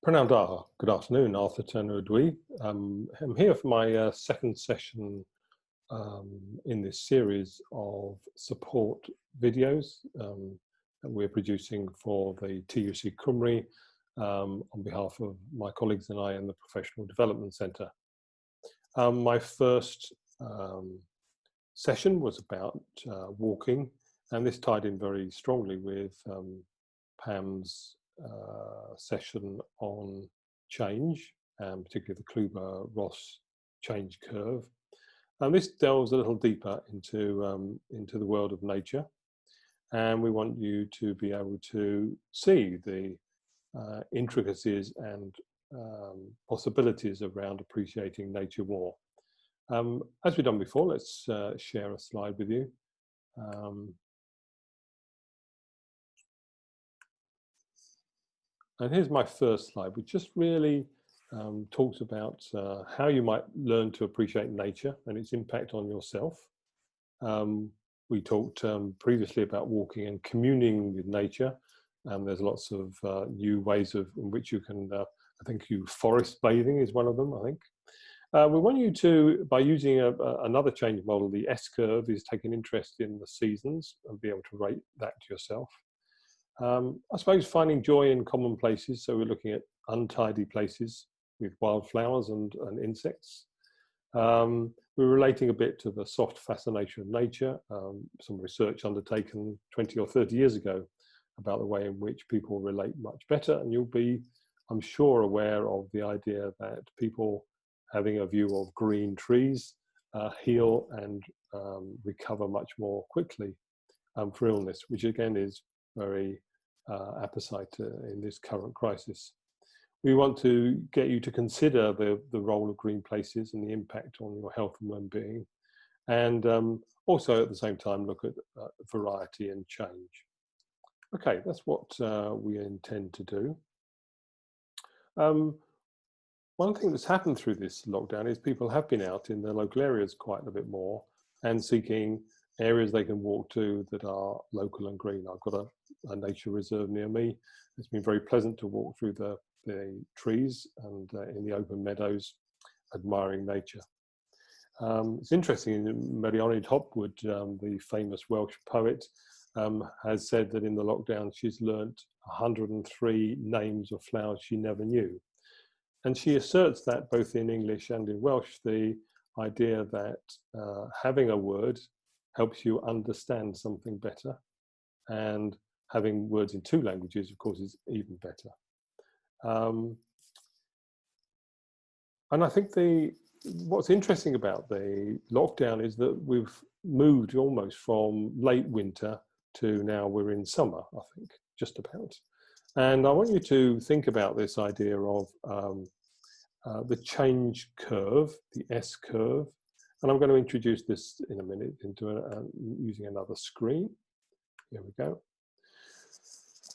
Pranam Dar, good afternoon, Arthur Turner Udui. I'm here for my second session in this series of support videos that we're producing for the TUC Cumry on behalf of my colleagues and I in the Professional Development Centre. My first session was about walking, and this tied in very strongly with Pam's session on change, and particularly the Kluber-Ross change curve. And this delves a little deeper into the world of nature, and we want you to be able to see the intricacies and possibilities around appreciating nature more. As we've done before, let's share a slide with you. And here's my first slide, which just really talks about how you might learn to appreciate nature and its impact on yourself. We talked previously about walking and communing with nature, and there's lots of new ways in which you can, I think forest bathing is one of them, I think. We want you to, by using another change model, the S-curve, is take an interest in the seasons and be able to rate that to yourself. I suppose finding joy in common places, so we're looking at untidy places with wildflowers and insects. We're relating a bit to the soft fascination of nature, some research undertaken 20 or 30 years ago about the way in which people relate much better, and you'll be, I'm sure, aware of the idea that people having a view of green trees heal and recover much more quickly for illness, which again is very apposite in this current crisis. We want to get you to consider the role of green places and the impact on your health and well-being, and also at the same time look at variety and change. Okay, that's what we intend to do. One thing that's happened through this lockdown is people have been out in their local areas quite a bit more and seeking areas they can walk to that are local and green. I've got a nature reserve near me. It's been very pleasant to walk through the trees and in the open meadows, admiring nature. It's interesting, Marianne Hopwood, the famous Welsh poet, has said that in the lockdown she's learnt 103 names of flowers she never knew. And she asserts that both in English and in Welsh, the idea that having a word helps you understand something better, and having words in two languages, of course, is even better. And I think what's interesting about the lockdown is that we've moved almost from late winter to now we're in summer, I think, just about. And I want you to think about this idea of the change curve, the S curve. And I'm going to introduce this in a minute into using another screen. Here we go.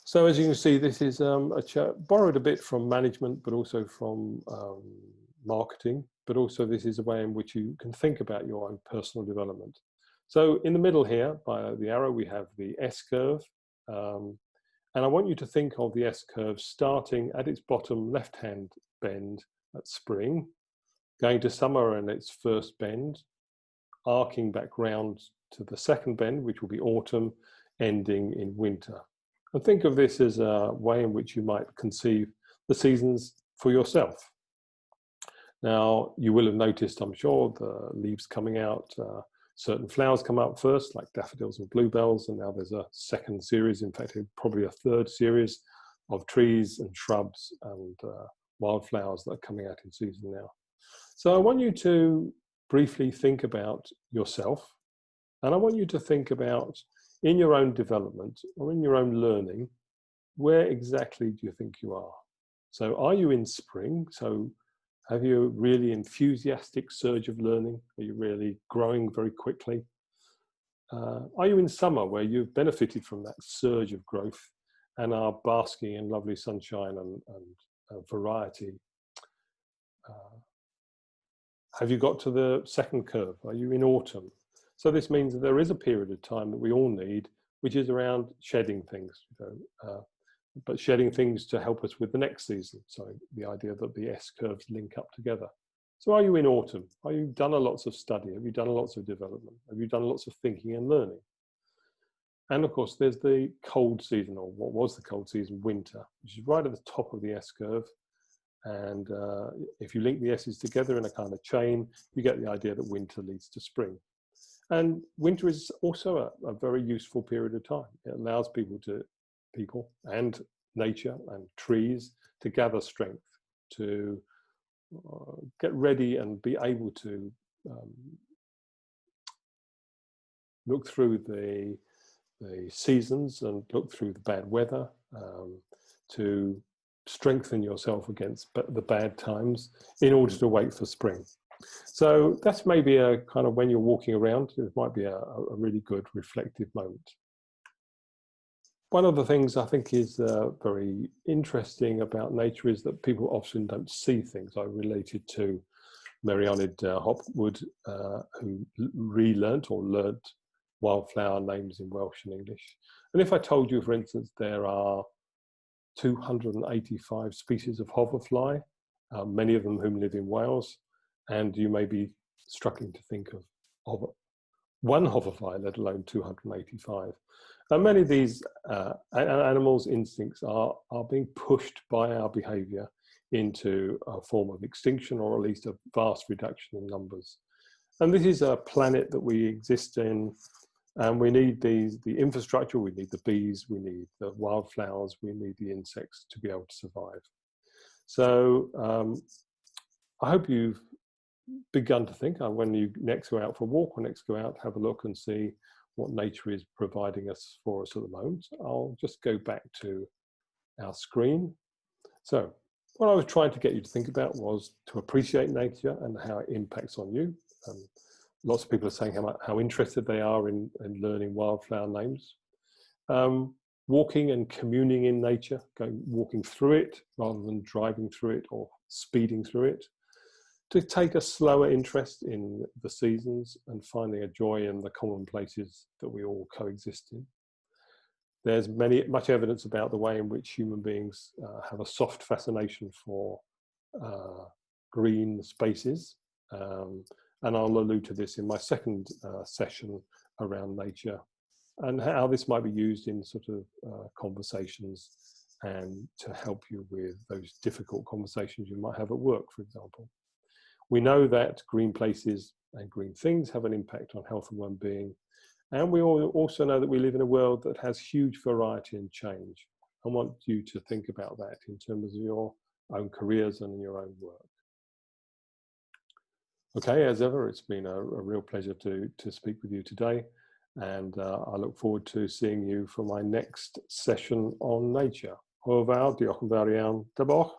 So as you can see, this is a chart borrowed a bit from management, but also from marketing. But also this is a way in which you can think about your own personal development. So in the middle here, by the arrow, we have the S curve. And I want you to think of the S curve starting at its bottom left-hand bend at spring, going to summer and its first bend, arcing back round to the second bend, which will be autumn, ending in winter. And think of this as a way in which you might conceive the seasons for yourself. Now, you will have noticed, I'm sure, the leaves coming out, certain flowers come out first, like daffodils and bluebells, and now there's a second series, in fact, probably a third series of trees and shrubs and wildflowers that are coming out in season now. So I want you to briefly think about yourself, and I want you to think about, in your own development or in your own learning, where exactly do you think you are? So are you in spring? So have you a really enthusiastic surge of learning? Are you really growing very quickly? Are you in summer, where you've benefited from that surge of growth and are basking in lovely sunshine and variety? Have you got to the second curve? Are you in autumn? So this means that there is a period of time that we all need, which is around shedding things. but shedding things to help us with the next season. So the idea that the S curves link up together. So are you in autumn? Are you done lots of study? Have you done lots of development? Have you done lots of thinking and learning? And of course, there's the cold season, or what was the cold season, winter, which is right at the top of the S curve. And if you link the S's together in a kind of chain, you get the idea that winter leads to spring. And winter is also a very useful period of time. It allows people and nature and trees to gather strength, to get ready and be able to look through the seasons and look through the bad weather, to strengthen yourself against the bad times in order to wait for spring. So that's maybe a kind of, when you're walking around, it might be a really good reflective moment. One of the things I think is very interesting about nature is that people often don't see things. I related to Marianne Hopwood, who relearnt or learnt wildflower names in Welsh and English. And if I told you, for instance, there are 285 species of hoverfly, many of them whom live in Wales, and you may be struggling to think of one hoverfly, let alone 285. And many of these animals' instincts are being pushed by our behaviour into a form of extinction, or at least a vast reduction in numbers. And this is a planet that we exist in, and we need the infrastructure, we need the bees, we need the wildflowers, we need the insects to be able to survive. So I hope you've begun to think, when you next go out for a walk or next go out, have a look and see what nature is providing us for us at the moment. I'll just go back to our screen. So what I was trying to get you to think about was to appreciate nature and how it impacts on you. Lots of people are saying how interested they are in learning wildflower names. Walking and communing in nature, walking through it rather than driving through it or speeding through it. To take a slower interest in the seasons and finding a joy in the commonplaces that we all coexist in. There's much evidence about the way in which human beings have a soft fascination for green spaces. And I'll allude to this in my second session around nature, and how this might be used in sort of conversations and to help you with those difficult conversations you might have at work, for example. We know that green places and green things have an impact on health and well-being. And we also know that we live in a world that has huge variety and change. I want you to think about that in terms of your own careers and your own work. Okay, as ever, it's been a real pleasure to speak with you today. And I look forward to seeing you for my next session on nature. Hwyl fawr, diolch yn fawr iawn. Dyboch.